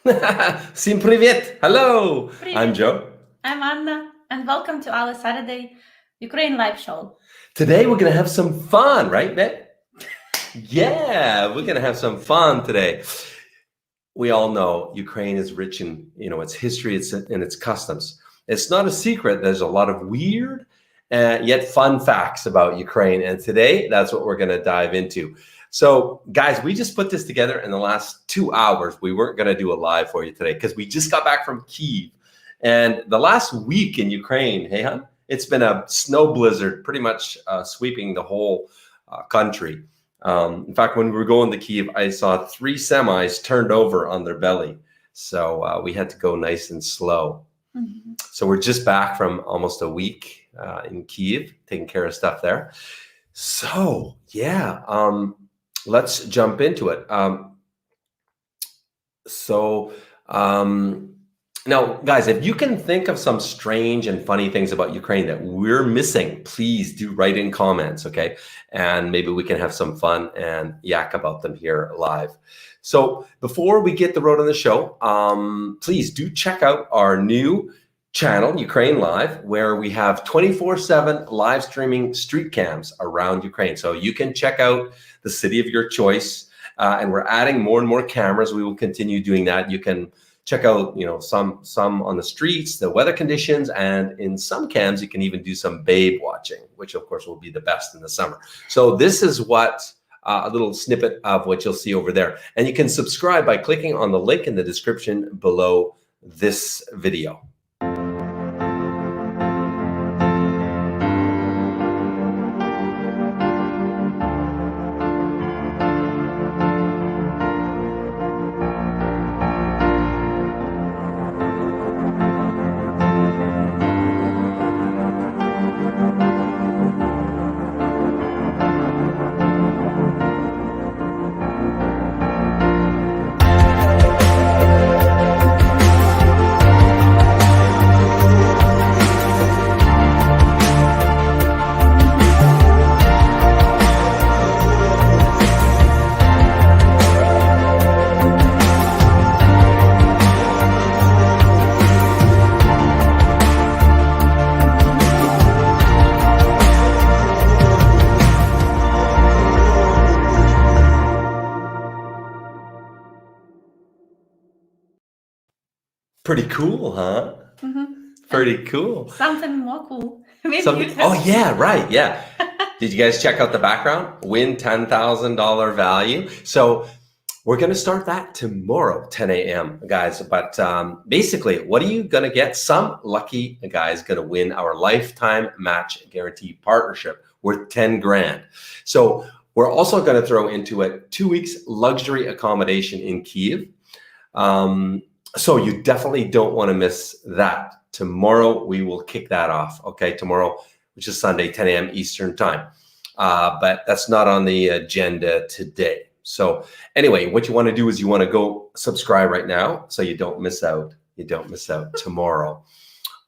Всім привіт! Hello! Привет. I'm Joe. I'm Anna, and welcome to our Saturday Ukraine live show. Today we're going to have some fun, right, babe? Yeah, we're going to have some fun today. We all know Ukraine is rich in, its history, and its customs. It's not a secret. There's a lot of weird yet fun facts about Ukraine, and today that's what we're going to dive into. So, guys, we just put this together in the last 2 hours. We weren't going to do a live for you today because we just got back from Kiev, and the last week in Ukraine, hey, hon, it's been a snow blizzard, pretty much sweeping the whole country. In fact, when we were going to Kiev, I saw 3 semis turned over on their belly. So we had to go nice and slow. Mm-hmm. So we're just back from almost a week in Kiev, taking care of stuff there. So yeah, let's jump into it. Now, guys, if you can think of some strange and funny things about Ukraine that we're missing, please do write in comments, okay? And maybe we can have some fun and yak about them here live. So before we get the road on the show, please do check out our new channel, Ukraine Live, where we have 24/7 live streaming street cams around Ukraine. So you can check out the city of your choice, and we're adding more and more cameras. We will continue doing that. You can check out, some on the streets, the weather conditions, and in some cams, you can even do some babe watching, which of course will be the best in the summer. So this is what a little snippet of what you'll see over there. And you can subscribe by clicking on the link in the description below this video. Pretty cool, huh? Mm-hmm. Pretty cool. Something more cool. Maybe Oh yeah, right, yeah. Did you guys check out the background? Win $10,000 value. So we're going to start that tomorrow, 10 a.m., guys. But basically, what are you going to get? Some lucky guy is going to win our Lifetime Match Guaranty Partnership worth 10 grand. So we're also going to throw into it 2 weeks luxury accommodation in Kiev. So you definitely don't want to miss that. Tomorrow, we will kick that off, okay? Tomorrow, which is Sunday, 10 a.m. Eastern time. But that's not on the agenda today. So anyway, what you want to do is you want to go subscribe right now so you don't miss out. You don't miss out tomorrow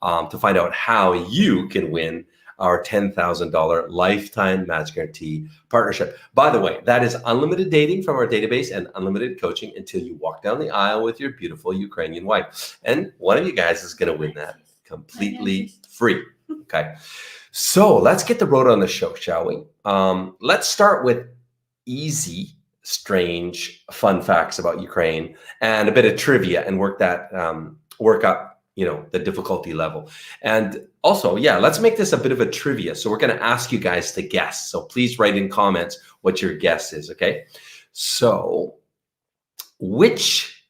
to find out how you can win our $10,000 Lifetime Match Guarantee Partnership. By the way, that is unlimited dating from our database and unlimited coaching until you walk down the aisle with your beautiful Ukrainian wife. And one of you guys is going to win that completely free. Okay. So let's get the road on the show, shall we? Let's start with easy, strange, fun facts about Ukraine and a bit of trivia and work up the difficulty level. And also, yeah, let's make this a bit of a trivia. So we're going to ask you guys to guess. So please write in comments what your guess is, okay? So which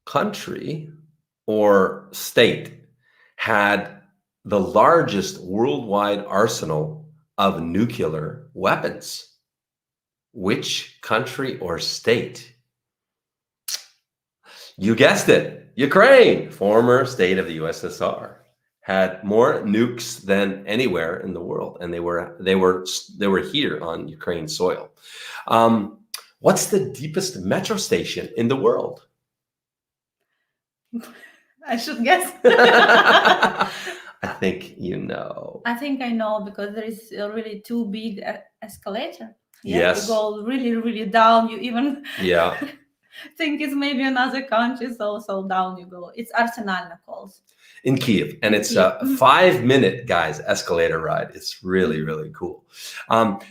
country or state had the largest worldwide arsenal of nuclear weapons? Which country or state? You guessed it. Ukraine, former state of the USSR, had more nukes than anywhere in the world, and they were here on Ukraine soil. What's the deepest metro station in the world? I should guess. I think you know. I think I know because there is a really too big escalator. Yes. You go really, really down. You even Yeah. think it's maybe another country, so down you go. It's Arsenal calls. In Kiev, and it's a 5-minute, guys, escalator ride. It's really, really cool.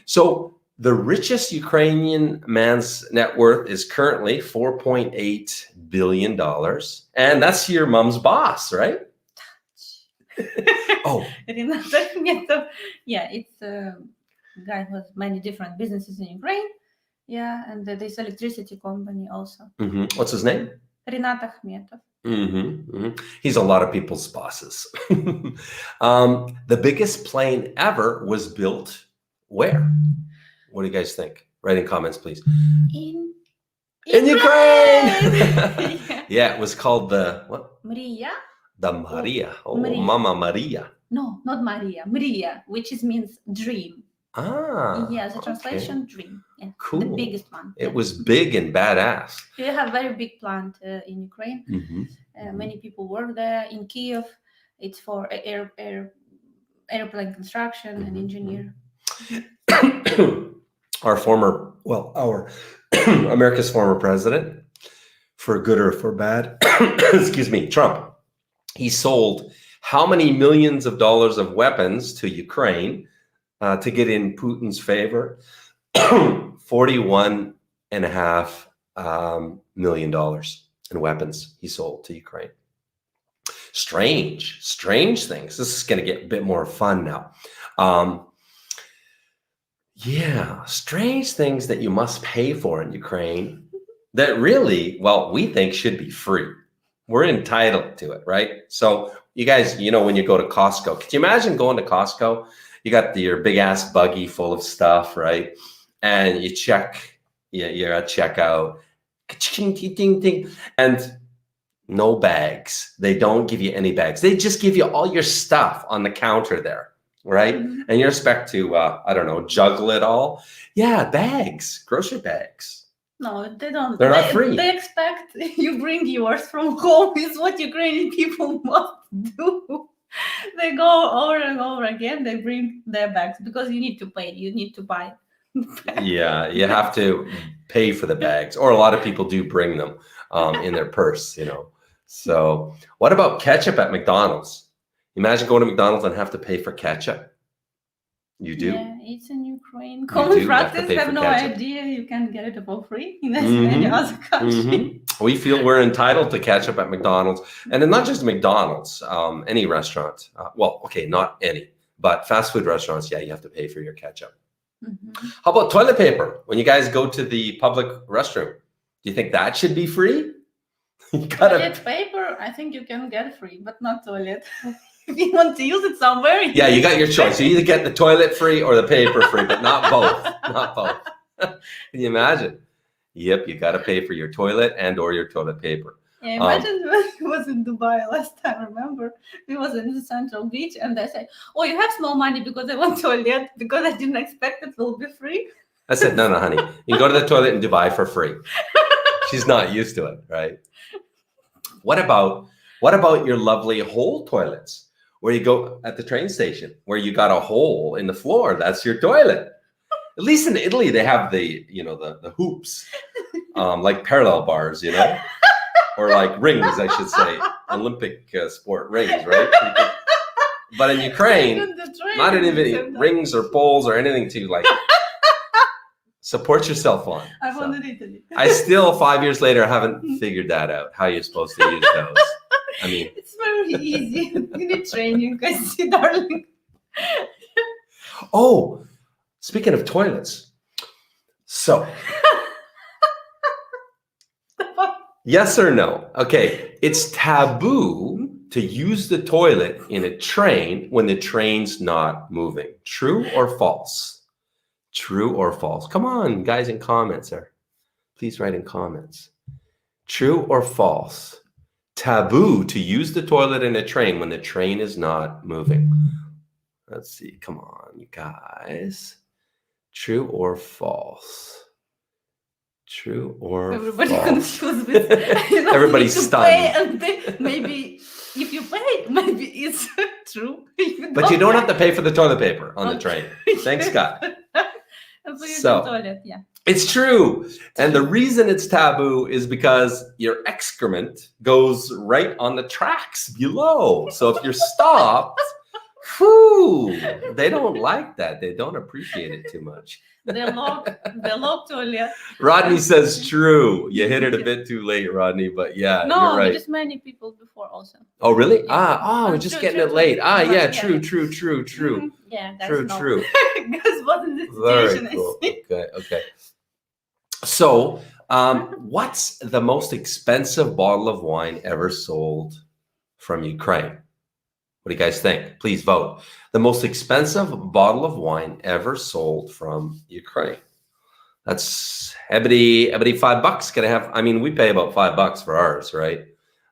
So the richest Ukrainian man's net worth is currently $4.8 billion. And that's your mom's boss, right? Oh. Yeah, it's a guy who has many different businesses in Ukraine. Yeah, and there's electricity company also. What's his name? Rinat Akhmetov. He's a lot of people's bosses. The biggest plane ever was built where? What do you guys think? Write in comments, please. In Ukraine! Yeah, it was called the what? Maria. The Maria. Oh, Maria. Mama Maria. No, not Maria. Maria, which means dream. Ah. Yeah, the translation dream. Yeah, cool. The biggest one. It was big and badass. We have very big plant in Ukraine. Many people work there. In Kiev, it's for airplane construction and engineer. Our America's former president, for good or for bad, excuse me, Trump, he sold how many millions of dollars of weapons to Ukraine to get in Putin's favor? $41.5 million in weapons he sold to Ukraine. Strange things. This is going to get a bit more fun now. Yeah, strange things that you must pay for in Ukraine that really, well, we think should be free. We're entitled to it, right? So you guys, when you go to Costco, could you imagine going to Costco? You got your big ass buggy full of stuff, right? And you check, you're at checkout, and no bags. They don't give you any bags. They just give you all your stuff on the counter there, right? And you expect to, juggle it all. Yeah, bags, grocery bags. No, they don't. They're not free. They expect you bring yours from home. Is what Ukrainian people must do. They go over and over again. They bring their bags because you need to pay. You need to buy. Yeah, you have to pay for the bags, or a lot of people do bring them in their purse. So, what about ketchup at McDonald's? Imagine going to McDonald's and have to pay for ketchup. You do. Yeah, it's in Ukraine. Common practice. Have no idea. You can get it for free in any other country. We feel we're entitled to ketchup at McDonald's, and then not just McDonald's. Any restaurant. Not any, but fast food restaurants. Yeah, you have to pay for your ketchup. How about toilet paper? When you guys go to the public restroom, do you think that should be free? Toilet paper, I think you can get free, but not toilet. If you want to use it somewhere. Yeah, you got your choice. You either get the toilet free or the paper free, but not both. Not both. Can you imagine? Yep, you got to pay for your toilet and or your toilet paper. Yeah, imagine when he was in Dubai last time, remember? He was in the Central Beach and I said, oh, you have small money because I want toilet, because I didn't expect it will be free. I said, no, honey, you can go to the toilet in Dubai for free. She's not used to it, right? What about your lovely hole toilets where you go at the train station, where you got a hole in the floor? That's your toilet. At least in Italy, they have the hoops, like parallel bars, or like rings, I should say, Olympic sport rings, right? But in Ukraine, not any rings or poles or anything to like support yourself on. I wanted Italy. I still, 5 years later, haven't figured that out, how you're supposed to use those. I mean, it's very easy. You need training, I see, darling. Oh, speaking of toilets, so yes or no? Okay, it's taboo to use the toilet in a train when the train's not moving. True or false? True or false? Come on, guys, in comments there. Please write in comments. True or false? Taboo to use the toilet in a train when the train is not moving. Let's see. Come on, you guys. True or false? True or Everybody false? confused with Everybody's stunned. Maybe if you pay, maybe it's true. But you don't have to pay for the toilet paper on the train. Thanks, God. So, Yeah. It's true. And the reason it's taboo is because your excrement goes right on the tracks below. So if you're stopped, whew, they don't like that. They don't appreciate it too much. The lock toilet. Rodney says true. You hit it a bit too late, Rodney, but yeah, No, you're right. there's many people before also. Oh, really? Yeah. We're just True, getting true, it late. true. Yeah, Yeah. true. Yeah, that's True, no. true. Because what is the Very situation? cool. Okay. So, what's the most expensive bottle of wine ever sold from Ukraine? What do you guys think? Please vote. The most expensive bottle of wine ever sold from Ukraine. That's everybody $5. Gonna have. I mean, we pay about $5 for ours, right?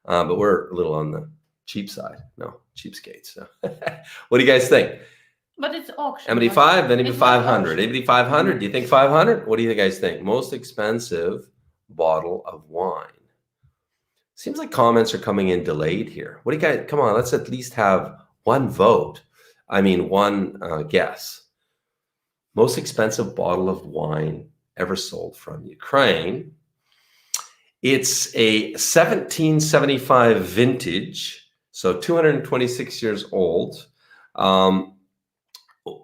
But we're a little on the cheap side. No, cheapskates. So. What do you guys think? But it's auction. Anybody 5, anybody It's not 500. auction. Anybody 500? Do you think 500? What do you guys think? Most expensive bottle of wine. Seems like comments are coming in delayed here. What do you guys, come on, let's at least have one vote. I mean, one guess. Most expensive bottle of wine ever sold from Ukraine. It's a 1775 vintage, so 226 years old.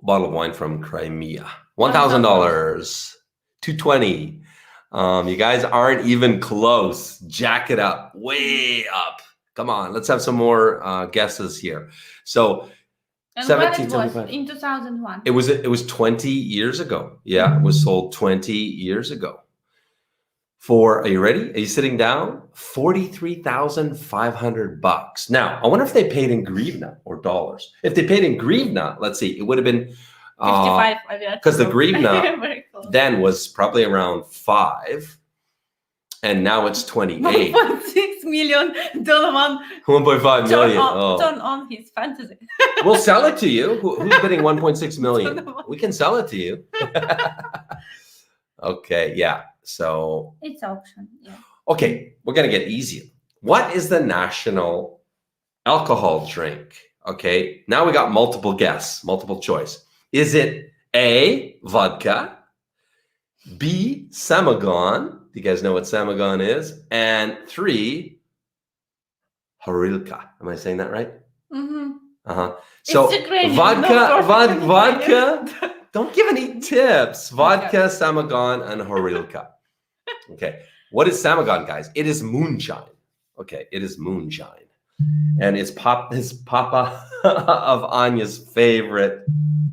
Bottle of wine from Crimea, $1,000, $220. You guys aren't even close. Jack it up, way up. Come on, let's have some more guesses here. So, And when it 1775. was in 2001. It was 20 years ago. Yeah, it was sold 20 years ago. For, are you ready? Are you sitting down? $43,500. Now, I wonder if they paid in hryvnia or dollars. If they paid in hryvnia, let's see, it would have been 55. because the hryvnia Very close. then was probably around 5, and now it's 28. $1.6 million. Donovan 1.5 million. turn on his fantasy. We'll sell it to you. Who's bidding 1.6 million? We can sell it to you. Okay, yeah. So It's auction. Yeah. okay, we're gonna get easier. What is the national alcohol drink? Okay, now we got multiple guess, multiple choice. Is it A, vodka, B, samagon? Do you guys know what samagon is? And 3, horilka. Am I saying that right? Mm-hmm. So It's Ukrainian, vodka. Don't give any tips. Vodka, samagon, and horilka. Okay, what is samagon, guys? It is moonshine. Okay, it is moonshine, and it's Papa of Anya's favorite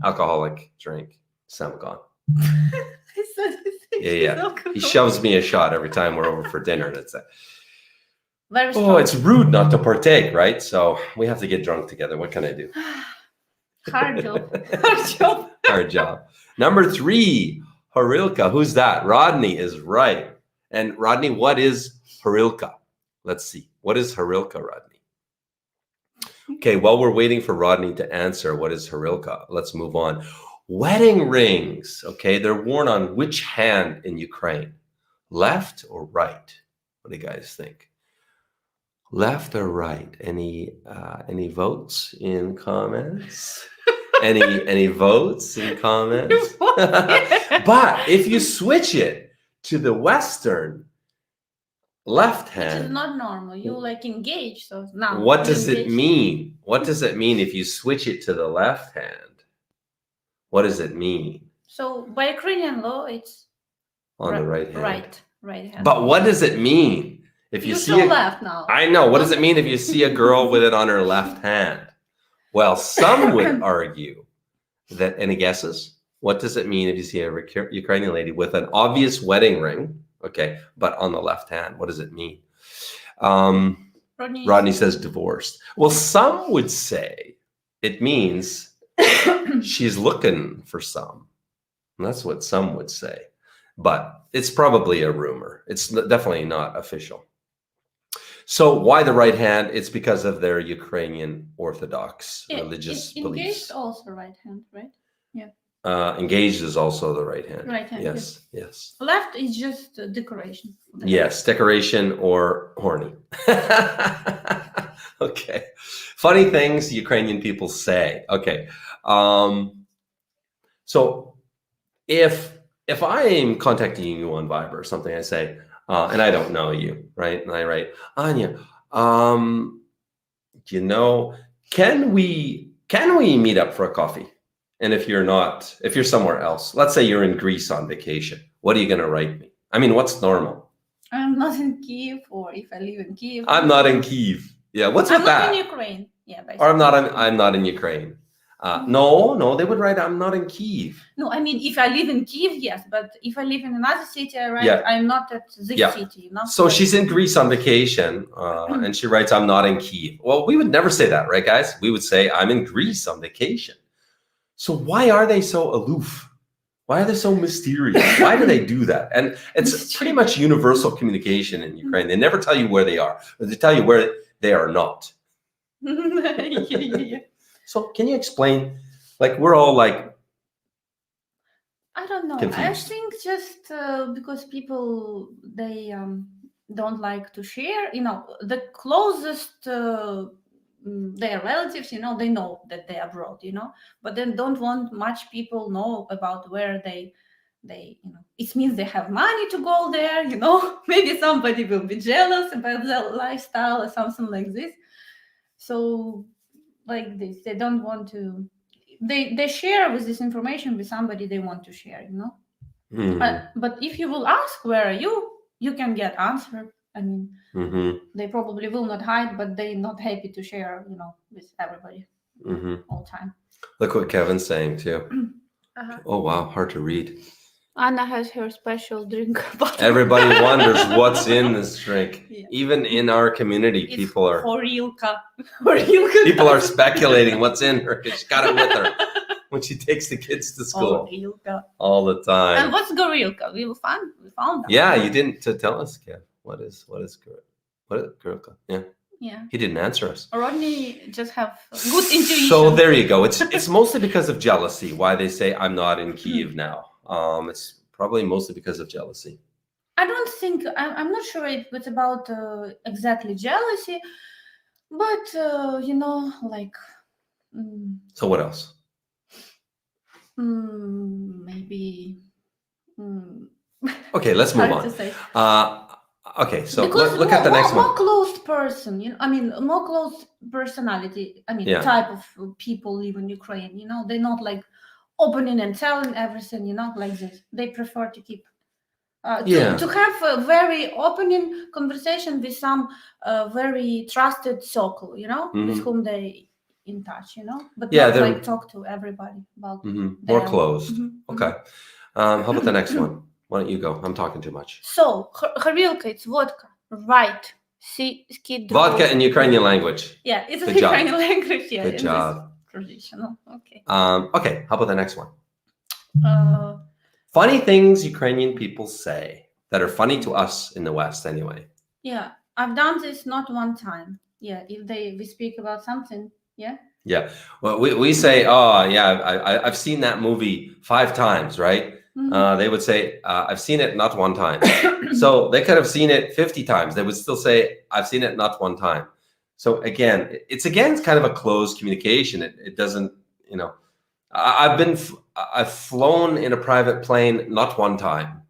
alcoholic drink, samagon. Yeah. He shoves me a shot every time we're over for dinner. That's it. Very strong. Oh, it's rude not to partake, right? So we have to get drunk together. What can I do? Hard job. Hard job. Hard job. Number 3, horilka. Who's that? Rodney is right. And Rodney, what is horilka? Let's see. What is horilka, Rodney? Okay, while we're waiting for Rodney to answer what is horilka, let's move on. Wedding rings. Okay, they're worn on which hand in Ukraine? Left or right? What do you guys think? Left or right? Any votes in comments? Any votes in comments? But if you switch it to the Western left hand, Which is not normal. You like engage. So now. what does it engage. mean? What does it mean if you switch it to the left hand? What does it mean? So by Ukrainian law, it's On the right hand. Right hand. But what does it mean if you see show a, left now. I know. What does it mean if you see a girl with it on her left hand? Well, some would argue that, any guesses? What does it mean if you see a Ukrainian lady with an obvious wedding ring, okay, but on the left hand? What does it mean? Rodney says divorced. Well, some would say it means she's looking for some. And that's what some would say. But it's probably a rumor. It's definitely not official. So why the right hand? It's because of their Ukrainian Orthodox religious beliefs. Engaged also right hand, right? Yeah. Engaged is also the right hand. Right hand. Yes. Left is just decoration. Yes, decoration or horny. Okay. Funny things Ukrainian people say. Okay. So if if I'm contacting you on Viber or something, I say, and I don't know you, right? And I write, Anya, you know, can we meet up for a coffee? And if you're somewhere else, let's say you're in Greece on vacation, what are you going to write me? I mean, what's normal? I'm not in Kiev, or if I live in Kiev. I'm not in Kiev. Yeah, what's with that? I'm not in Ukraine. Yeah, basically. Or I'm not in Ukraine. No, they would write, I'm not in Kiev. No, I mean, if I live in Kiev, yes, but if I live in another city, I write, Yeah. I'm not at this Yeah. city, you know? So she's in Greece on vacation, and she writes, I'm not in Kiev. Well, we would never say that, right, guys? We would say, I'm in Greece on vacation. So why are they so aloof? Why are they so mysterious? Why do they do that? And it's pretty much universal communication in Ukraine. They never tell you where they are, but they tell you where they are not. Yeah. So can you explain, like, we're all like, I don't know. confused. I think just because people, they don't like to share, you know, the closest their relatives, you know, they know that they're abroad, you know, but then don't want much people know about where they you know, it means they have money to go there, you know. Maybe somebody will be jealous about their lifestyle or something like this. So like this, they don't want to, they share with this information with somebody they want to share, you know. But if you will ask where are you can get answer. I mean, they probably will not hide, but they're not happy to share, you know, with everybody all the time. Look what Kevin's saying too. Oh wow, hard to read. Anna has her special drink bottle. Everybody wonders what's in this drink. Yeah. Even in our community, It's people are people are speculating what's in her because she got it with her when she takes the kids to school all the time. And what's gorilka? We found that. Yeah, you didn't tell us, Kev. What is gorilka? Yeah. Yeah. He didn't answer us. Rodney just have good intuition. So there you go. It's mostly because of jealousy why they say I'm not in Kiev now. It's probably mostly because of jealousy. I don't think, I'm not sure if it's about exactly jealousy, but you know, like. So what else? Maybe. Okay, let's move Hard on. to say. Okay, so because look at the next one. More closed person, you know. I mean, more closed personality. I mean, type of people live in Ukraine. You know, they're not like opening and telling everything. You know, like this. They prefer to keep. To have a very opening conversation with some very trusted circle. You know, with whom they in touch. You know, but not like talk to everybody about. More closed. Okay. How about the next one? Why don't you go? I'm talking too much. So, Horilka, it's vodka, right? Vodka in Ukrainian language. Yeah, it's a Ukrainian language. Yeah, good job. Traditional. Okay. Okay. How about the next one? Funny things Ukrainian people say that are funny to us in the West, anyway. Yeah, I've done this not one time. Yeah, if we speak about something. Yeah. Yeah. Well, we say, oh yeah, I've seen that movie 5 times, right? They would say, I've seen it not one time. So they could have seen it 50 times. They would still say, I've seen it not one time. So again, it's kind of a closed communication. It doesn't, you know, I've flown in a private plane not one time.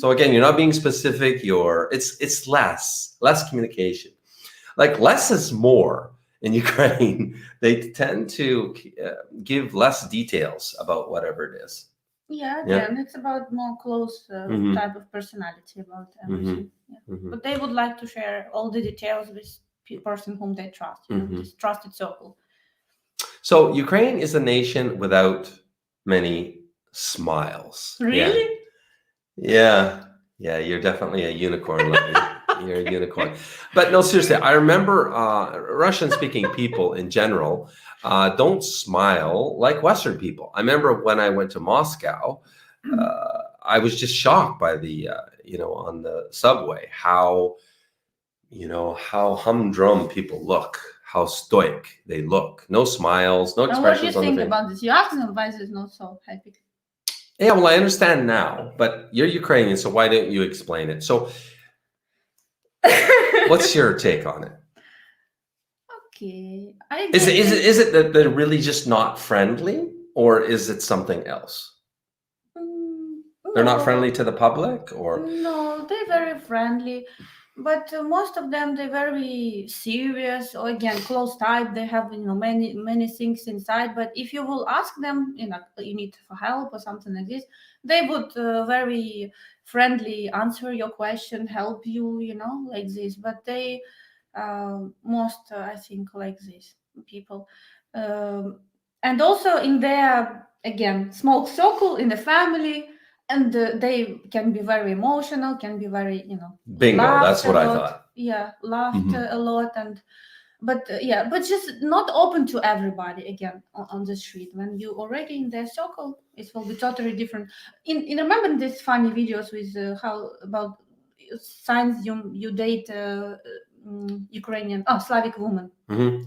So again, you're not being specific. It's less communication. Like less is more in Ukraine. They tend to give less details about whatever it is. Yeah, again, it's about more close type of personality about everything. But they would like to share all the details with person whom they trust, you know, this trusted circle. So Ukraine is a nation without many smiles. Really? Yeah, you're definitely a unicorn. You're a unicorn. But no, seriously, I remember Russian-speaking people in general don't smile like Western people. I remember when I went to Moscow, I was just shocked by the, on the subway, how humdrum people look, how stoic they look. No smiles, no expressions on the face. What do you think about this? You ask them why they're not so happy. Yeah, well, I understand now, but you're Ukrainian, so why don't you explain it? So what's your take on it? Okay. Is it that they're really just not friendly, or is it something else? They're not No. friendly to the public, or No, they're very friendly, but most of them they're very serious. Or again, close type. They have many things inside. But if you will ask them, you need for help or something like this, they would very friendly answer your question, help you, like this. But they most I think like this people, and also in their again small circle in the family. And they can be very emotional, can be very, bingo, laughed that's what a I lot. thought. Yeah, laughed Mhm. a lot, but just not open to everybody again on the street. When you already in their circle, it will be totally different. In remember these funny videos with how about signs you date Ukrainian, Slavic woman. Mhm.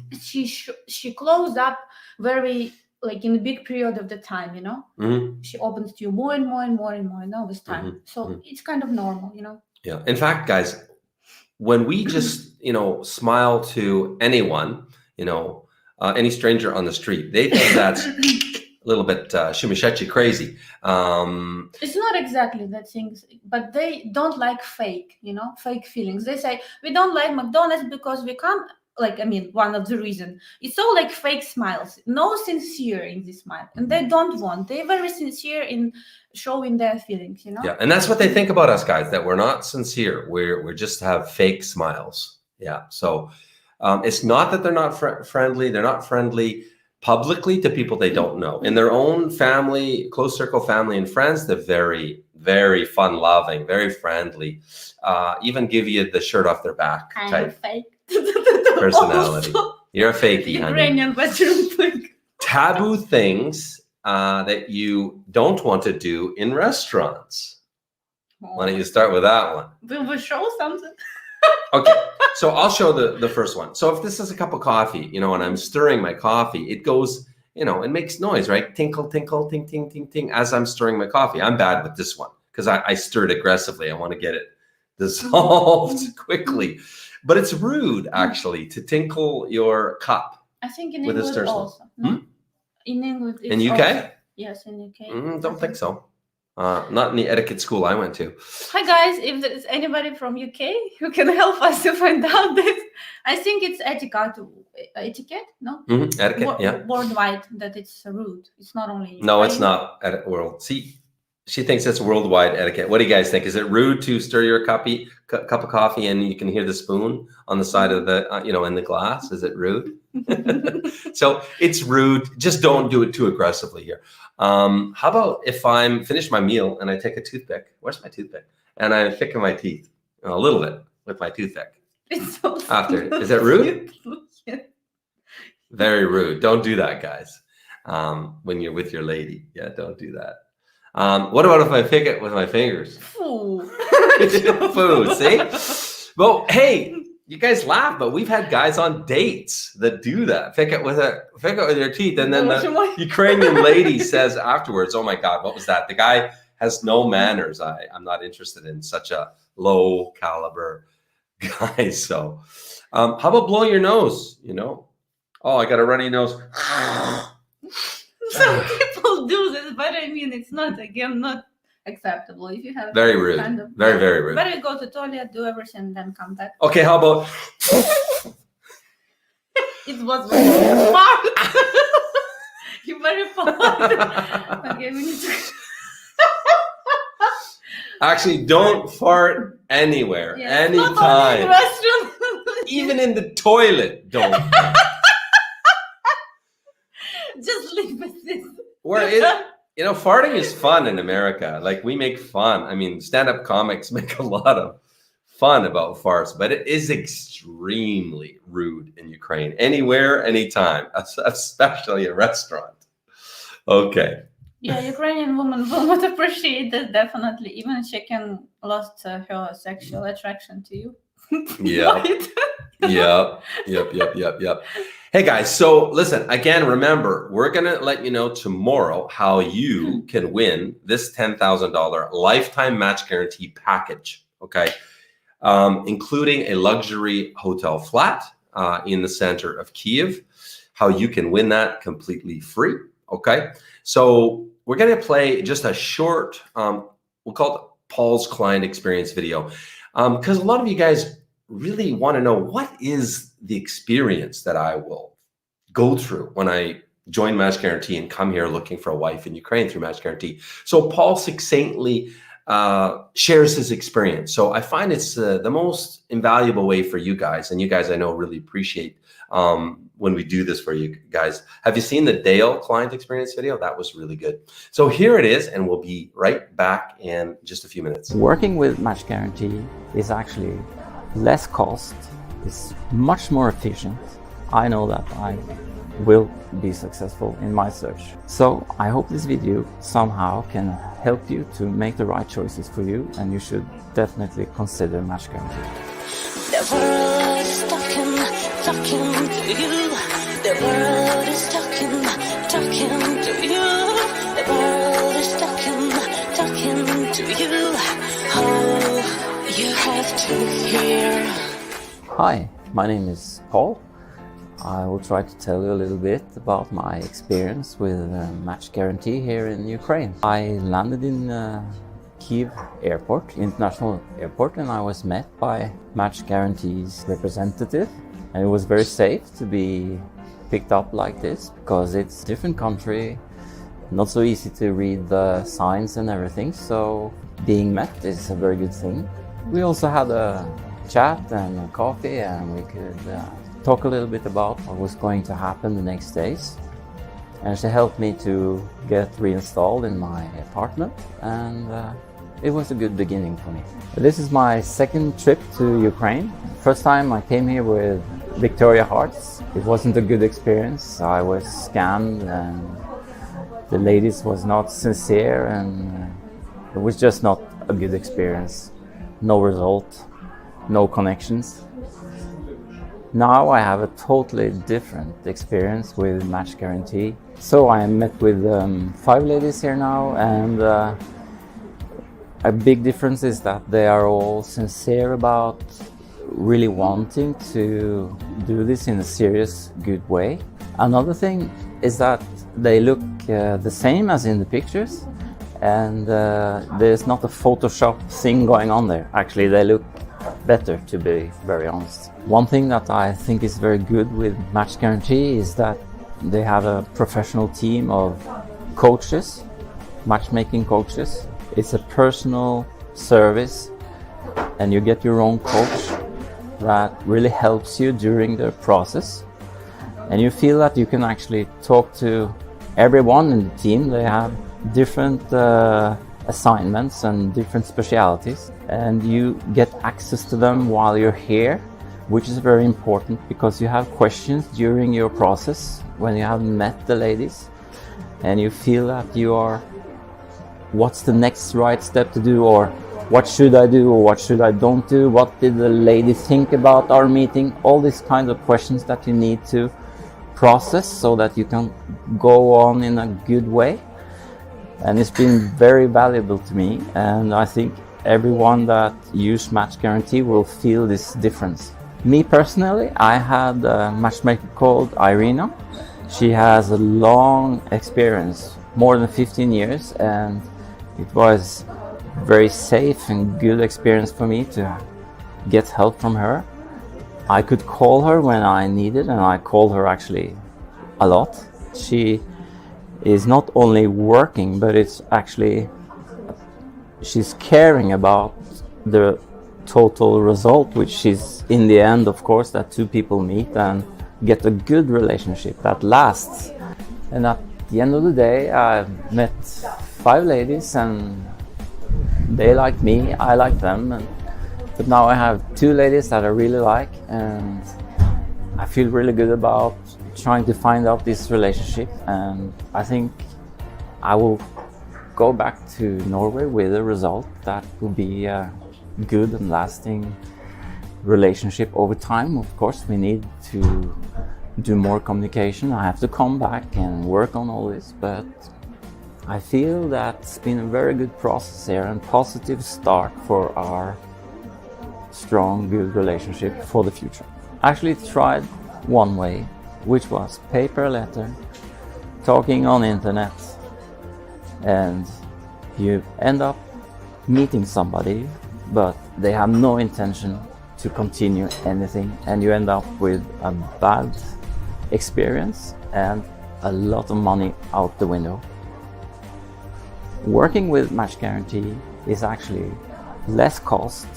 She closed up very like in a big period of the time, Mhm. she opens to you more and more and more and more, with time. Mhm. So Mhm. it's kind of normal, Yeah. In fact, guys, when we just smile to anyone, any stranger on the street, they think that's a little bit shumishechi crazy. It's not exactly that things, but they don't like fake, fake feelings. They say we don't like McDonald's because we can't. Like, I mean, one of the reason it's all like fake smiles, no sincere in this smile, and they don't want. They're very sincere in showing their feelings, Yeah, and that's what they think about us, guys. That we're not sincere. We just have fake smiles. Yeah. So it's not that they're not friendly. They're not friendly publicly to people they don't know. In their own family, close circle family and friends, they're very, very fun loving, very friendly. Even give you the shirt off their back type fake personality. Also, You're a fakey, honey. Ukrainian bedroom fake. Taboo things that you don't want to do in restaurants. Why don't you start with that one? Will we show something? Okay, so I'll show the first one. So if this is a cup of coffee, and I'm stirring my coffee, it goes, it makes noise, right? Tinkle, tinkle, ting, ting, ting, ting, as I'm stirring my coffee. I'm bad with this one because I stir it aggressively. I want to get it dissolved quickly. But it's rude, actually, to tinkle your cup. I think in with a England stir spoon. also. No? In England, it's In UK? also. Yes, in UK. Don't think so. Not in the etiquette school I went to. Hi guys, if there's anybody from UK who can help us to find out this, I think it's etiquette, no? Etiquette, yeah. Worldwide, that it's rude. It's not only. No, it's not world. See, she thinks it's worldwide etiquette. What do you guys think? Is it rude to stir your cup of coffee and you can hear the spoon on the side of the, in the glass? Is it rude? So it's rude. Just don't do it too aggressively here. How about if I'm finished my meal and I take a toothpick? Where's my toothpick? And I pick in my teeth a little bit with my toothpick. It's so After, is that rude? Yeah. Very rude. Don't do that, guys. When you're with your lady, yeah, don't do that. What about if I pick it with my fingers? Foo. Food, see? Well, hey, you guys laugh, but we've had guys on dates that do that. Pick it with their teeth, and then the Ukrainian lady says afterwards, "Oh my God, what was that? The guy has no manners. I'm not interested in such a low caliber guy." So, how about blowing your nose? Oh, I got a runny nose. Some people do this, but I mean, it's not acceptable. If you have very rude, very, very rude. Better go to toilet, do everything, and then come back. Okay, how about? It was very far. You're very far. Okay, we need to. Actually, don't fart anywhere, anytime. Even in the toilet, don't. Just leave it. Farting is fun in America. Like, we make fun. I mean, stand-up comics make a lot of fun about farts, but it is extremely rude in Ukraine. Anywhere, anytime, especially a restaurant. Okay. Yeah, Ukrainian woman will not appreciate that, definitely. Even she can lost her sexual attraction to you. Yeah. Yep. Hey guys, so listen, again, remember, we're going to let you know tomorrow how you can win this $10,000 lifetime match guarantee package, okay? Including a luxury hotel flat in the center of Kiev, how you can win that completely free, okay? So we're going to play just a short we'll call it Paul's client experience video, because a lot of you guys really want to know what is the experience that I will go through when I join Match Guaranty and come here looking for a wife in Ukraine through Match Guaranty. So Paul succinctly shares his experience. So I find it's the most invaluable way for you guys, and you guys I know really appreciate when we do this for you guys. Have you seen the Dale client experience video? That was really good. So here it is, and we'll be right back in just a few minutes. Working with Match Guaranty is actually less cost, it's much more efficient. I know that I will be successful in my search. So I hope this video somehow can help you to make the right choices for you, and you should definitely consider Match Guaranty. The world is talking to you. The world is talking to you. The world is talking to you. Oh, you have to hear. Hi, my name is Paul. I will try to tell you a little bit about my experience with Match Guaranty here in Ukraine. I landed in Kiev airport, international airport, and I was met by Match Guaranty's representative. And it was very safe to be picked up like this because it's a different country, not so easy to read the signs and everything. So being met is a very good thing. We also had a chat and a coffee, and we could talk a little bit about what was going to happen the next days. And she helped me to get reinstalled in my apartment, and it was a good beginning for me. This is my second trip to Ukraine. First time I came here with Victoria Hearts. It wasn't a good experience. I was scammed, and the ladies was not sincere, and it was just not a good experience. No result, no connections. Now I have a totally different experience with Match Guaranty. So I met with 5 ladies here now, and a big difference is that they are all sincere about really wanting to do this in a serious, good way. Another thing is that they look the same as in the pictures, and there's not a Photoshop thing going on there. Actually, they look better, to be very honest. One thing that I think is very good with Match Guaranty is that they have a professional team of coaches, matchmaking coaches. It's a personal service, and you get your own coach that really helps you during the process. And you feel that you can actually talk to everyone in the team. They have different assignments and different specialities, and you get access to them while you're here, which is very important because you have questions during your process when you haven't met the ladies, and you feel that you are, what's the next right step to do, or what should I do, or what should I don't do, what did the lady think about our meeting, all these kinds of questions that you need to process so that you can go on in a good way. And it's been very valuable to me, and I think everyone that uses Match Guaranty will feel this difference. Me personally, I had a matchmaker called Irina. She has a long experience, more than 15 years, and it was very safe and good experience for me to get help from her. I could call her when I needed, and I called her actually a lot. She is not only working, but it's actually, she's caring about the total result, which is in the end, of course, that 2 people meet and get a good relationship that lasts. And at the end of the day, I met 5 ladies, and they like me, I like them. But now I have 2 ladies that I really like, and I feel really good about trying to find out this relationship. And I think I will go back to Norway with a result that will be a good and lasting relationship over time. Of course, we need to do more communication. I have to come back and work on all this, but I feel that it's been a very good process here and positive start for our strong, good relationship for the future. I actually tried one way, which was paper letter, talking on internet, and you end up meeting somebody, but they have no intention to continue anything, and you end up with a bad experience and a lot of money out the window. Working with Match Guarantee is actually less cost,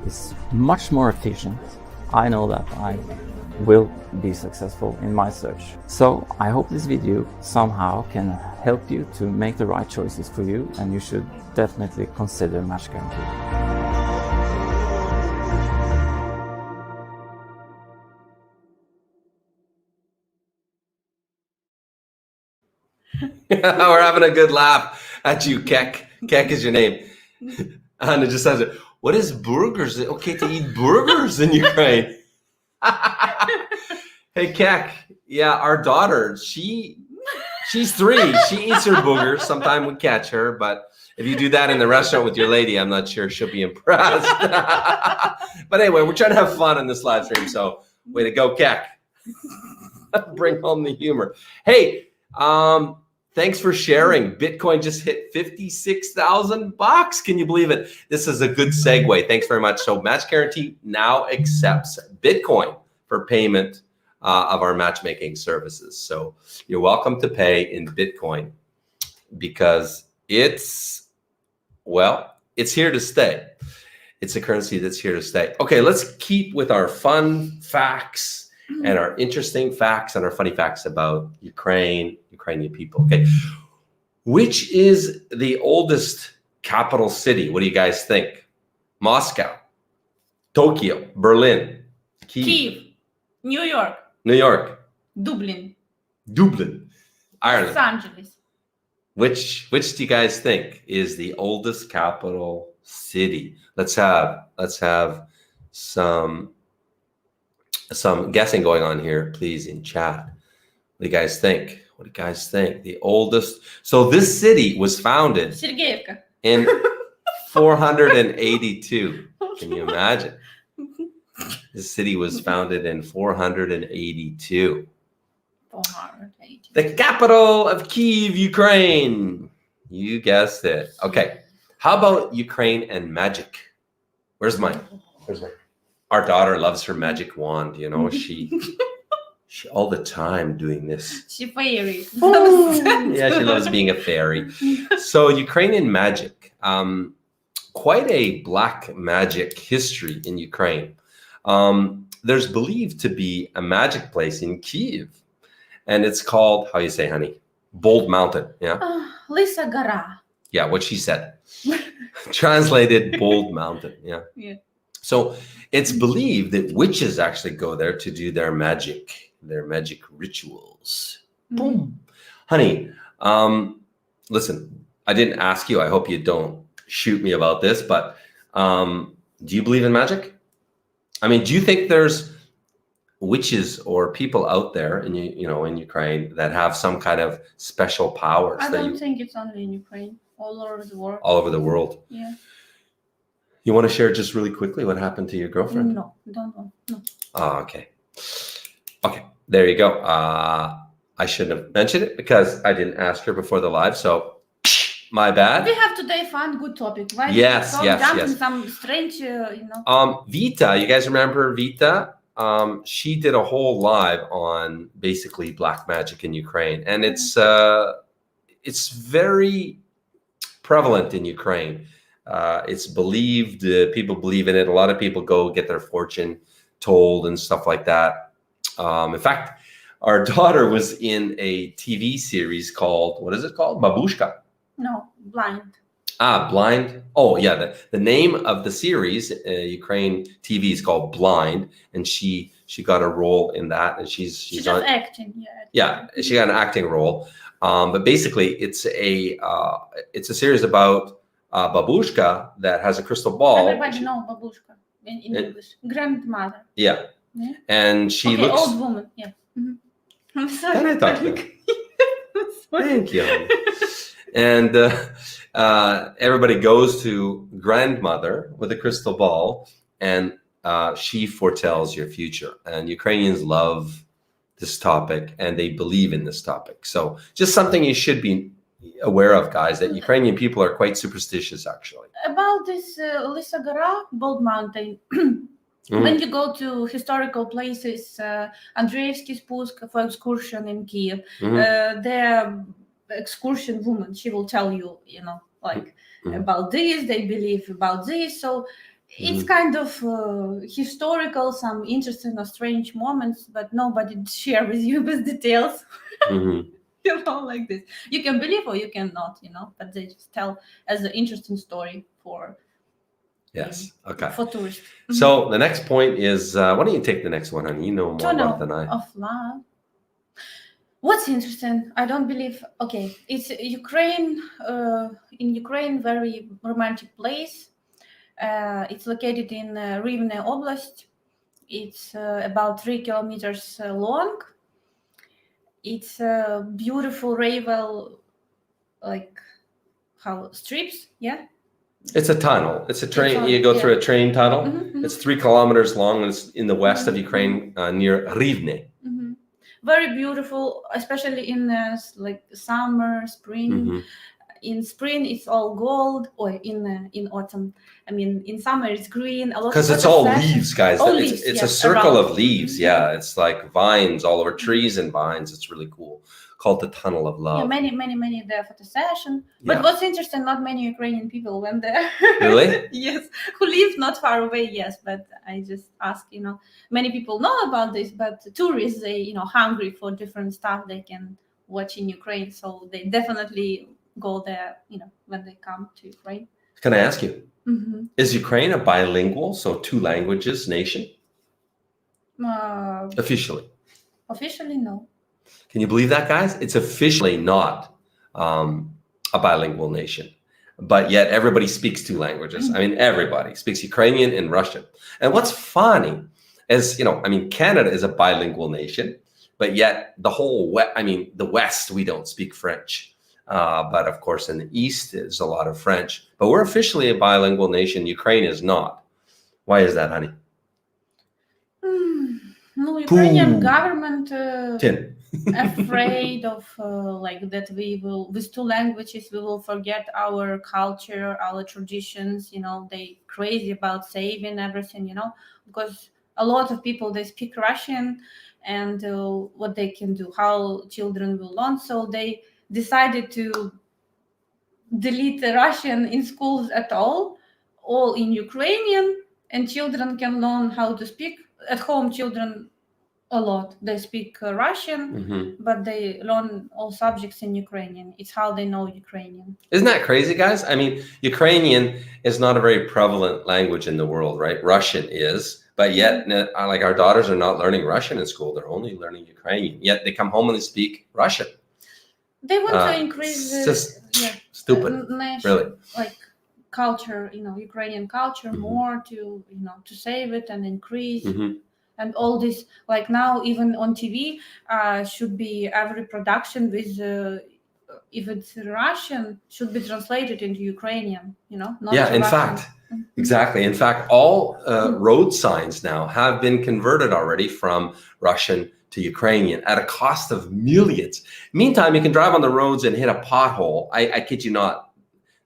it's much more efficient. I know that I will be successful in my search. So I hope this video somehow can help you to make the right choices for you, and you should definitely consider Match Guarantee. We're having a good laugh at you, Kek. Kek is your name. And it just says, what is burgers? Okay to eat burgers in Ukraine. Hey, Kek. Yeah, our daughter, she's 3. She eats her boogers. Sometimes we catch her, but if you do that in the restaurant with your lady, I'm not sure she'll be impressed. But anyway, we're trying to have fun in this live stream, so way to go, Kek. Bring home the humor. Hey, thanks for sharing. Bitcoin just hit $56,000. Can you believe it? This is a good segue. Thanks very much. So Match Guarantee now accepts Bitcoin for payment of our matchmaking services. So you're welcome to pay in Bitcoin because it's here to stay. It's a currency that's here to stay. Okay, let's keep with our fun facts and our interesting facts and our funny facts about Ukrainian people. Okay, which is the oldest capital city? What do you guys think? Moscow, Tokyo, Berlin, Kiev, New York, New York, Dublin, Ireland. Los Angeles. Which do you guys think is the oldest capital city? Let's have some guessing going on here, please, in chat. What do you guys think? What do you guys think? The oldest. So this city was founded Sergeyevka. in 482. Can you imagine? This city was founded in 482. 480. The capital of Kiev, Ukraine. You guessed it. Okay. How about Ukraine and magic? Where's mine? Our daughter loves her magic wand. You know, she all the time doing this. She fairy. Yeah, she loves being a fairy. So Ukrainian magic, quite a black magic history in Ukraine. There's believed to be a magic place in Kiev, and it's called, how you say, honey? Bold Mountain. Yeah. Lisa Gara. Yeah, what she said. Translated, Bold Mountain. Yeah. Yeah. So it's believed that witches actually go there to do their magic rituals. Boom. Honey, listen, I didn't ask you. I hope you don't shoot me about this, but do you believe in magic? I mean, do you think there's witches or people out there in Ukraine that have some kind of special powers? I don't think it's only in Ukraine. All over the world. All over the world. Yeah. You want to share just really quickly what happened to your girlfriend? No, don't want. No. Oh, okay. Okay, there you go. I shouldn't have mentioned it because I didn't ask her before the live, so my bad. We have today fun, good topic, right? Yes, so yes, jump yes. in some strange, Vita, you guys remember Vita? She did a whole live on basically black magic in Ukraine, and it's very prevalent in Ukraine. It's believed, people believe in it. A lot of people go get their fortune told and stuff like that. In fact, our daughter was in a TV series called, what is it called? Babushka. No, Blind. Blind. Oh yeah, the name of the series, Ukraine TV, is called Blind, and she got a role in that, and she's She's on just acting. Yeah, she got an acting role. But basically, it's a series about babushka that has a crystal ball. Everybody knows babushka in English. Grandmother. Yeah. Yeah. And she looks. Old woman. Yeah. Mm-hmm. I'm sorry. Can I talk to you? Thank you. And everybody goes to grandmother with a crystal ball, and she foretells your future. And Ukrainians love this topic, and they believe in this topic. So just something you should be, aware of, guys, that Ukrainian people are quite superstitious, actually. About this Lisa Gora, Bald Mountain, when you go to historical places, Andreevsky Spusk for excursion in Kiev, the excursion woman, she will tell you, like about this, they believe about this. So it's kind of historical, some interesting or strange moments, but nobody share with you with details. Like this. You can believe or you cannot, but they just tell as an interesting story for okay. for tourists. So the next point is, why don't you take the next one, honey? You know more about it than I. Of love. What's interesting? I don't believe. Okay, it's Ukraine. In Ukraine, very romantic place. It's located in Rivne Oblast. It's about 3 kilometers long. It's a beautiful railway, like how strips, yeah. It's a tunnel. It's a train. You go through a train tunnel. It's 3 kilometers long, and it's in the west of Ukraine, near Rivne. Very beautiful, especially in like summer, spring. In spring, it's all gold, or in autumn. I mean, in summer, it's green. Because it's all leaves, guys. All it's leaves, it's yes, a circle around. of leaves. Yeah, it's like vines all over, trees and vines. It's really cool. Called the Tunnel of Love. Yeah, many there photo session. But what's interesting, not many Ukrainian people went there. Really? Yes, who live not far away. Yes, but I just ask. Many people know about this, but tourists, they hungry for different stuff they can watch in Ukraine, so they definitely go there. When they come to Ukraine. Can I ask you? Is Ukraine a bilingual, so 2 languages nation? Officially. Officially, no. Can you believe that, guys? It's officially not a bilingual nation, but yet everybody speaks 2 languages. I mean, everybody speaks Ukrainian and Russian. And what's funny is, Canada is a bilingual nation, but yet the West, we don't speak French. But of course, in the East, there's a lot of French. But we're officially a bilingual nation. Ukraine is not. Why is that, honey? No, Ukrainian government Tin. afraid of that we will, with 2 languages, we will forget our culture, our traditions. They crazy about saving everything. Because a lot of people, they speak Russian, and what they can do, how children will learn. So they decided to delete the Russian in schools at all in Ukrainian, and children can learn how to speak at home. Children a lot, they speak Russian, but they learn all subjects in Ukrainian. It's how they know Ukrainian. Isn't that crazy, guys? I mean, Ukrainian is not a very prevalent language in the world, right? Russian is, but yet like our daughters are not learning Russian in school. They're only learning Ukrainian, yet they come home and they speak Russian. They want to increase stupid, really, like culture, Ukrainian culture more to save it and increase. And all this, like now, even on TV, should be every production with, if it's Russian, should be translated into Ukrainian, not in Russian. fact, exactly. In fact, all road signs now have been converted already from Russian to Ukrainian at a cost of millions. Meantime, you can drive on the roads and hit a pothole. I kid you not.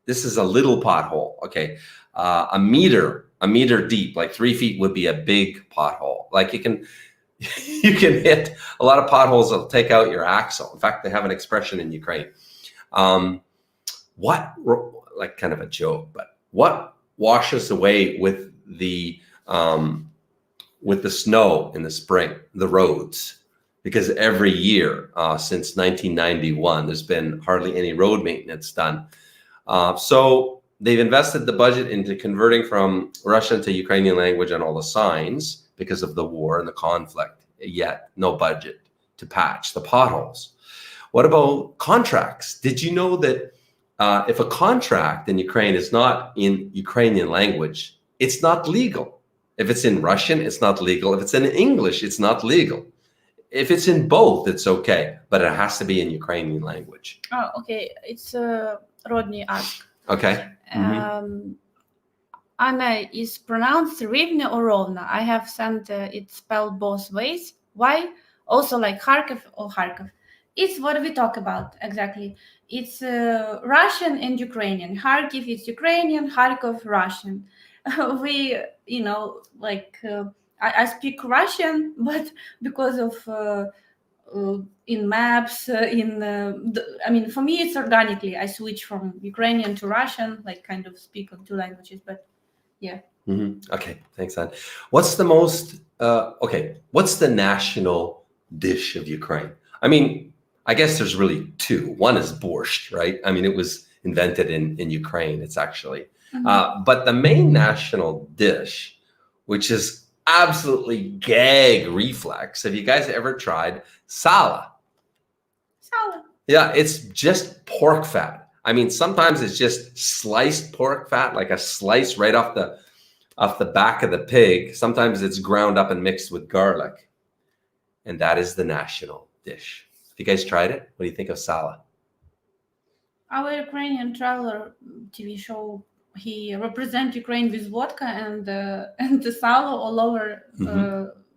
This is a little pothole, okay? A meter deep, like 3 feet would be a big pothole. Like you can hit a lot of potholes that'll take out your axle. In fact, they have an expression in Ukraine. Like kind of a joke, but what washes away with the snow in the spring? The roads. Because every year since 1991, there's been hardly any road maintenance done. So they've invested the budget into converting from Russian to Ukrainian language and all the signs because of the war and the conflict, yet no budget to patch the potholes. What about contracts? Did you know that if a contract in Ukraine is not in Ukrainian language, it's not legal? If it's in Russian, it's not legal. If it's in English, it's not legal. If it's in both, it's okay, but it has to be in Ukrainian language. Oh, okay. It's Rodney asked. Okay. Anna, is pronounced Rivne or Rovna? I have sent it spelled both ways. Why? Also like Kharkiv or Kharkiv. It's what we talk about exactly. It's Russian and Ukrainian. Kharkiv is Ukrainian, Kharkov Russian. We, I speak Russian, but because of in maps, for me it's organically. I switch from Ukrainian to Russian, like kind of speak on two languages. But yeah. Okay, thanks, Anne. What's the most? What's the national dish of Ukraine? I mean, I guess there's really two. One is borscht, right? I mean, it was invented in Ukraine. It's actually, but the main national dish, which is absolutely gag reflex. Have you guys ever tried sala? Sala. Yeah, it's just pork fat. I mean, sometimes it's just sliced pork fat, like a slice right off the back of the pig. Sometimes it's ground up and mixed with garlic. And that is the national dish. Have you guys tried it? What do you think of sala? Our Ukrainian traveler TV show, he represents Ukraine with vodka and the sala all over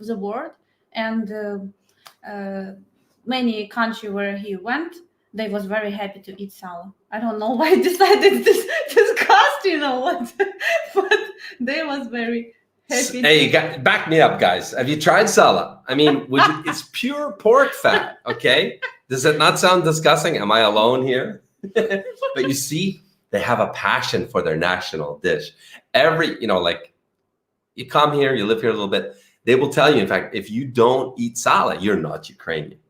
the world. And many countries where he went, they was very happy to eat sala. I don't know why I decided to discuss, but they was very happy. Hey, back me up, guys. Have you tried sala? I mean, it's pure pork fat, okay? Does it not sound disgusting? Am I alone here? But you see, they have a passion for their national dish. You come here, you live here a little bit, they will tell you, in fact, if you don't eat sala, you're not Ukrainian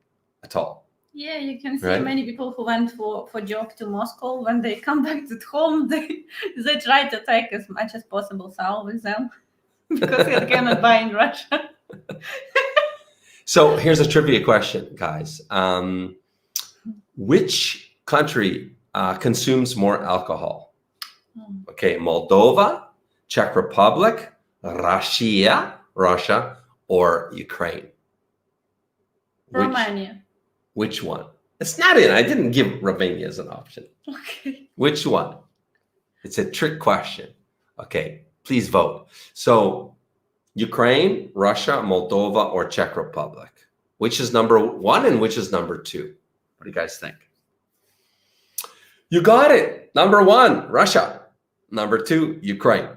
at all. Yeah, you can see many people who went for job to Moscow. When they come back to home, they try to take as much as possible salt with them because they cannot buy in Russia. So here's a trivia question, guys. Which country consumes more alcohol? Okay, Moldova, Czech Republic, Russia, or Ukraine? Romania. Which one? It's not in. I didn't give Romania as an option. Okay. Which one? It's a trick question. Okay, please vote. So Ukraine, Russia, Moldova, or Czech Republic? Which is number one and which is number two? What do you guys think? You got it. Number one, Russia. Number two, Ukraine.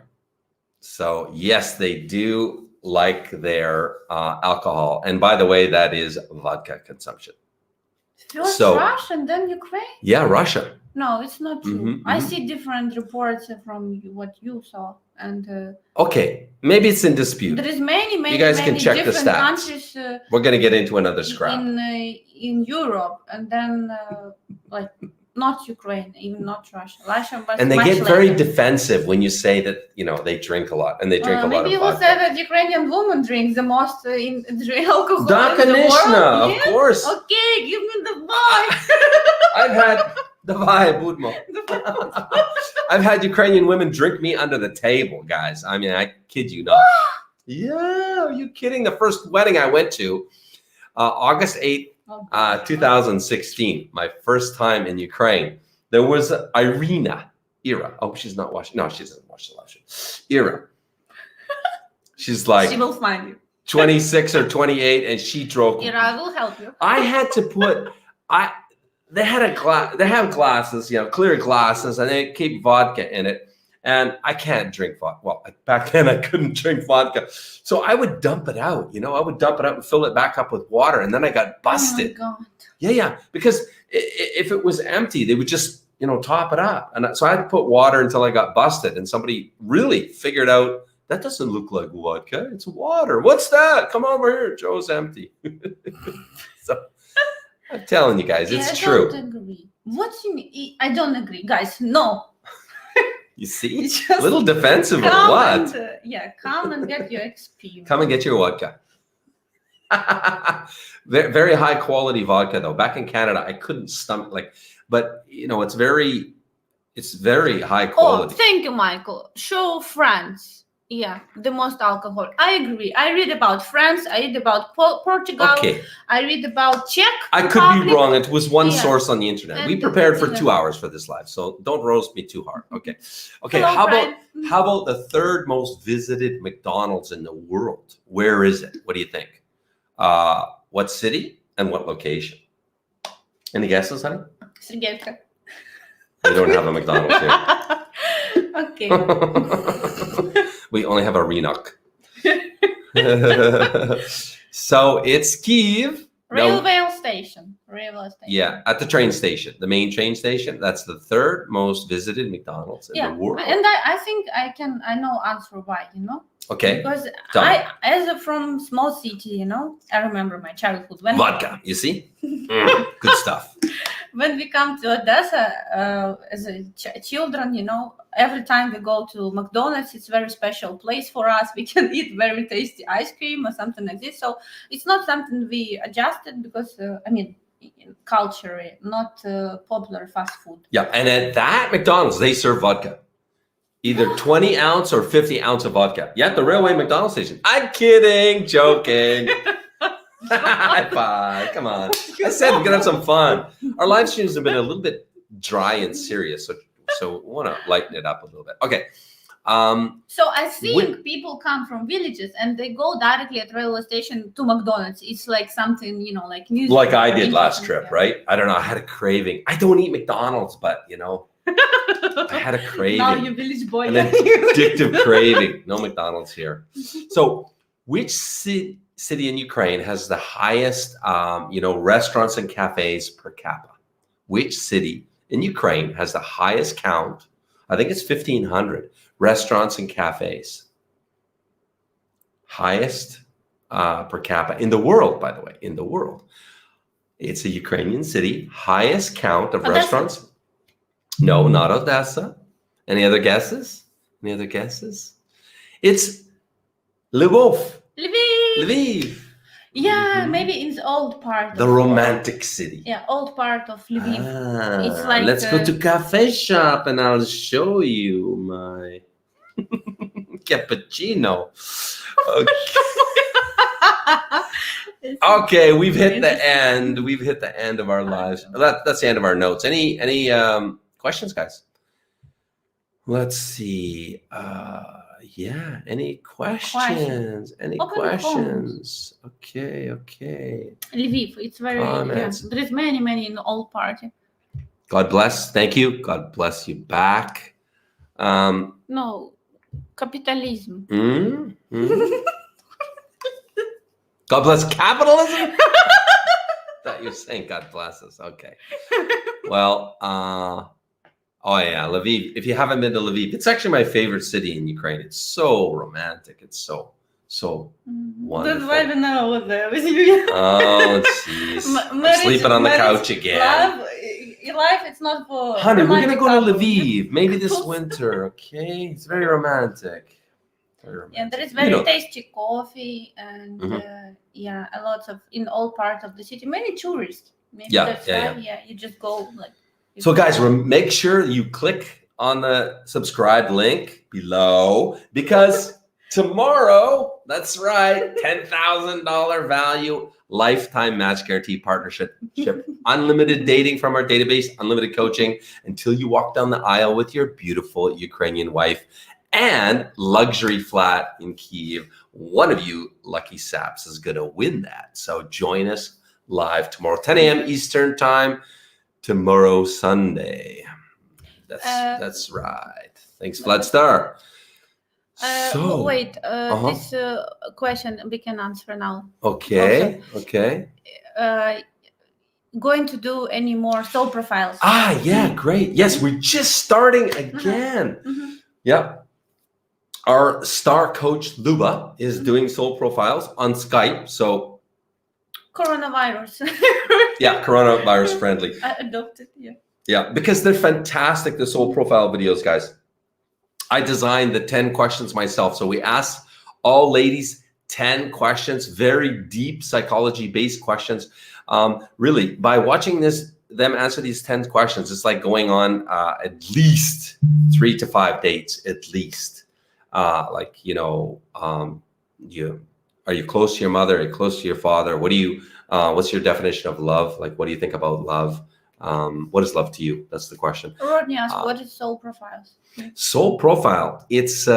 So yes, they do like their alcohol. And by the way, that is vodka consumption. First Russia and then Ukraine? Yeah, Russia. No, it's not true. I see different reports from what you saw. And okay, maybe it's in dispute. There is many you guys can check the different stats. countries. We're going to get into another scrap. In Europe, and then not Ukraine, even not Russia, but and they much get later. very defensive when you say that they drink a lot, and they drink a lot of vodka. Maybe you will say that Ukrainian women drink the most alcohol Da, in the world. of course. Okay, give me the vibe. I've had the vibe, Budmo. I've had Ukrainian women drink me under the table, guys. I mean, I kid you not. Yeah, are you kidding? The first wedding I went to, August 8th, 2016, my first time in Ukraine, there was Ira. Oh, she's not watching. No, she doesn't watch the live show. Ira. She's like, she will find you. 26 or 28, and she drove. Ira will help you. I had to put, they have glasses, clear glasses, and they keep vodka in it. And I can't drink vodka. Well, back then I couldn't drink vodka. So I would dump it out, I would dump it out and fill it back up with water. And then I got busted. Oh my God. Yeah. Because if it was empty, they would just, top it up. And so I had to put water until I got busted. And somebody really figured out, that doesn't look like vodka. It's water. What's that? Come over here. Joe's empty. So I'm telling you guys, it's true. I don't agree. What you mean? I don't agree. Guys, no. You see? A little defensive or what? Come and get your experience. Come and get your vodka. Very high quality vodka though. Back in Canada, I couldn't stomach but it's very high quality. Oh, thank you, Michael. Show France. Yeah, the most alcohol. I agree. I read about France. I read about Portugal. Okay. I read about Czech I could Republic. be wrong. It was one source on the internet. And we prepared for 2 hours for this live, so don't roast me too hard. Okay. Hello, How about the third most visited McDonald's in the world? Where is it? What do you think? What city and what location? Any guesses, honey? Sergeyevka. We don't have a McDonald's here. Okay. We only have a Renok. So it's Kiev. No, Railway station. Railway station. yeah, at the train station, the main train station. That's the third most visited McDonald's in Yeah, the world. and I think I know answer why, you know? Okay, Because tell me. from small city, you know, I remember my childhood when Vodka, you see? Good stuff. when we come to Odessa as a children, you know, every time we go to McDonald's, it's a very special place for us. We can eat very tasty ice cream or something like this. So it's not something we adjusted because, culture, not popular fast food. Yeah, and at that McDonald's, they serve vodka. Either 20 ounce or 50 ounce of vodka. Yeah, at the railway McDonald's station. I'm kidding, joking. High five, come on. I said we're gonna have some fun. Our live streams have been a little bit dry and serious, so we want to lighten it up a little bit. Okay. So I think people come from villages and they go directly at railway station to McDonald's. It's like something, you know, like music. Like I did last Interesting, trip, yeah. right? I don't know. I had a craving. I don't eat McDonald's, but you know, I had a craving. Now you village boy. An addictive craving. No McDonald's here. So, which city in Ukraine has the highest, restaurants and cafes per capita? Which city in Ukraine has the highest count? I think it's 1,500 restaurants and cafes. Highest per capita in the world, by the way, in the world. It's a Ukrainian city. Highest count of Odessa. restaurants. No, not Odessa. Any other guesses? Any other guesses? It's Lvov. Lviv. Lviv. Yeah, Mhm. maybe in the old part. The of- romantic city. Yeah, old part of Lviv. Ah, It's like, let's go to cafe shop and I'll show you my cappuccino. Okay. Okay, we've hit the end. We've hit the end of our lives. That's the end of our notes. Any questions, guys? Let's see. Yeah. Any questions? Any Open the questions? Okay. Lviv. It's very. Comments. Yeah, there is many in the old party. God bless. Thank you. God bless you back. No, capitalism. God bless capitalism? Thought you were saying God bless us. Okay. Well, oh yeah, Lviv. If you haven't been to Lviv, it's actually my favorite city in Ukraine. It's so romantic. It's so wonderful. That's why we know what there with you. Oh, jeez. I'm sleeping on the couch again. Life, it's not for. Honey, we're gonna romantic go to couples. Lviv. Maybe this winter, okay? It's very romantic. Very romantic. Yeah, there is You very know- tasty coffee and a lot of in all parts of the city. Many tourists. Maybe Yeah, that's yeah, why. Yeah, you just go like. So guys, make sure you click on the subscribe link below because tomorrow, that's right, $10,000 value Lifetime Match Guaranty Partnership. Unlimited dating from our database, unlimited coaching until you walk down the aisle with your beautiful Ukrainian wife and luxury flat in Kiev. One of you lucky saps is going to win that. So join us live tomorrow, 10 a.m. Eastern time. Tomorrow, Sunday. That's right. Thanks, Vladistar. Wait, this question we can answer now. Okay. Going to do any more soul profiles? Yeah, great. Yes, we're just starting again. Yeah. Our star coach, Luba, is doing soul profiles on Skype. So, Coronavirus. yeah, coronavirus friendly. I adopted, yeah. Yeah, because they're fantastic, the soul profile videos, guys. I designed the 10 questions myself. So we asked all ladies 10 questions, very deep psychology-based questions. Really, by watching them answer these 10 questions, it's like going on at least 3 to 5 dates, at least. Are you close to your mother? Are you close to your father? What's your definition of love? Like, what do you think about love? What is love to you? That's the question. Rodney asked, what is soul profiles? Soul profile. It's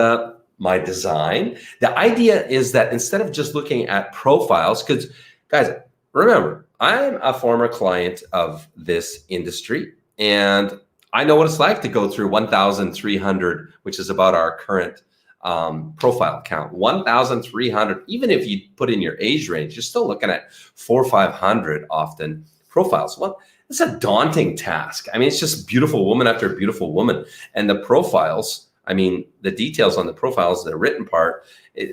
my design. The idea is that instead of just looking at profiles, because guys, remember, I'm a former client of this industry, and I know what it's like to go through 1,300, which is about our current profile count. 1,300, even if you put in your age range, you're still looking at 400 or 500 often profiles. Well, it's a daunting task. I mean, it's just beautiful woman after beautiful woman. And the profiles, I mean, the details on the profiles, the written part,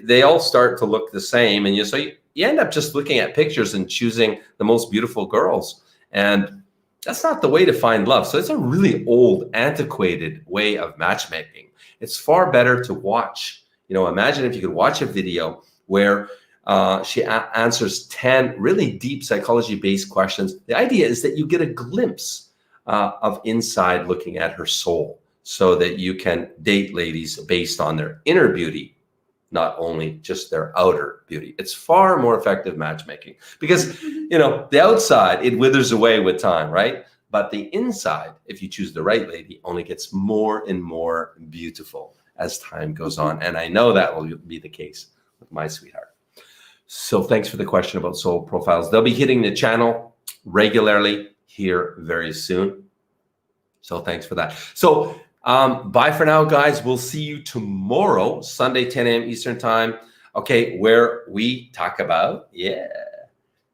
they all start to look the same. And so you end up just looking at pictures and choosing the most beautiful girls. And that's not the way to find love. So it's a really old, antiquated way of matchmaking. It's far better to watch. Imagine if you could watch a video where she answers 10 really deep psychology-based questions. The idea is that you get a glimpse of inside looking at her soul so that you can date ladies based on their inner beauty, not only just their outer beauty. It's far more effective matchmaking because, the outside, it withers away with time, right? But the inside, if you choose the right lady, only gets more and more beautiful as time goes on. And I know that will be the case with my sweetheart. So thanks for the question about soul profiles. They'll be hitting the channel regularly here very soon. So thanks for that. So bye for now, guys. We'll see you tomorrow, Sunday, 10 a.m. Eastern time. Okay, where we talk about,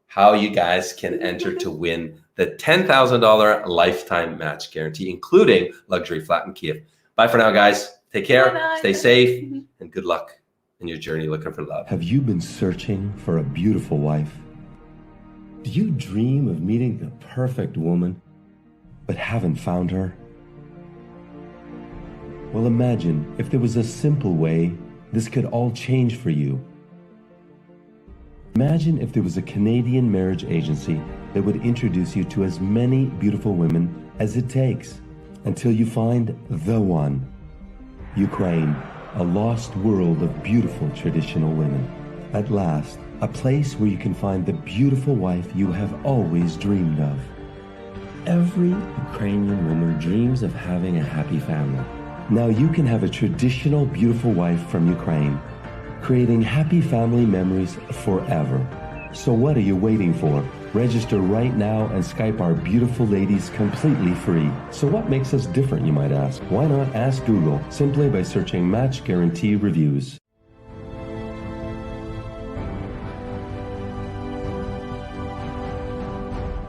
how you guys can enter to win the $10,000 lifetime match guarantee, including luxury flat in Kiev. Bye for now, guys. Take care, Bye-bye. stay safe, and good luck in your journey looking for love. Have you been searching for a beautiful wife? Do you dream of meeting the perfect woman, but haven't found her? Well, imagine if there was a simple way this could all change for you. Imagine if there was a Canadian marriage agency that would introduce you to as many beautiful women as it takes until you find the one. Ukraine, a lost world of beautiful traditional women. At last, a place where you can find the beautiful wife you have always dreamed of. Every Ukrainian woman dreams of having a happy family. Now you can have a traditional beautiful wife from Ukraine, creating happy family memories forever. So what are you waiting for? Register right now and Skype our beautiful ladies completely free. So what makes us different, you might ask? Why not ask Google simply by searching Match Guarantee Reviews?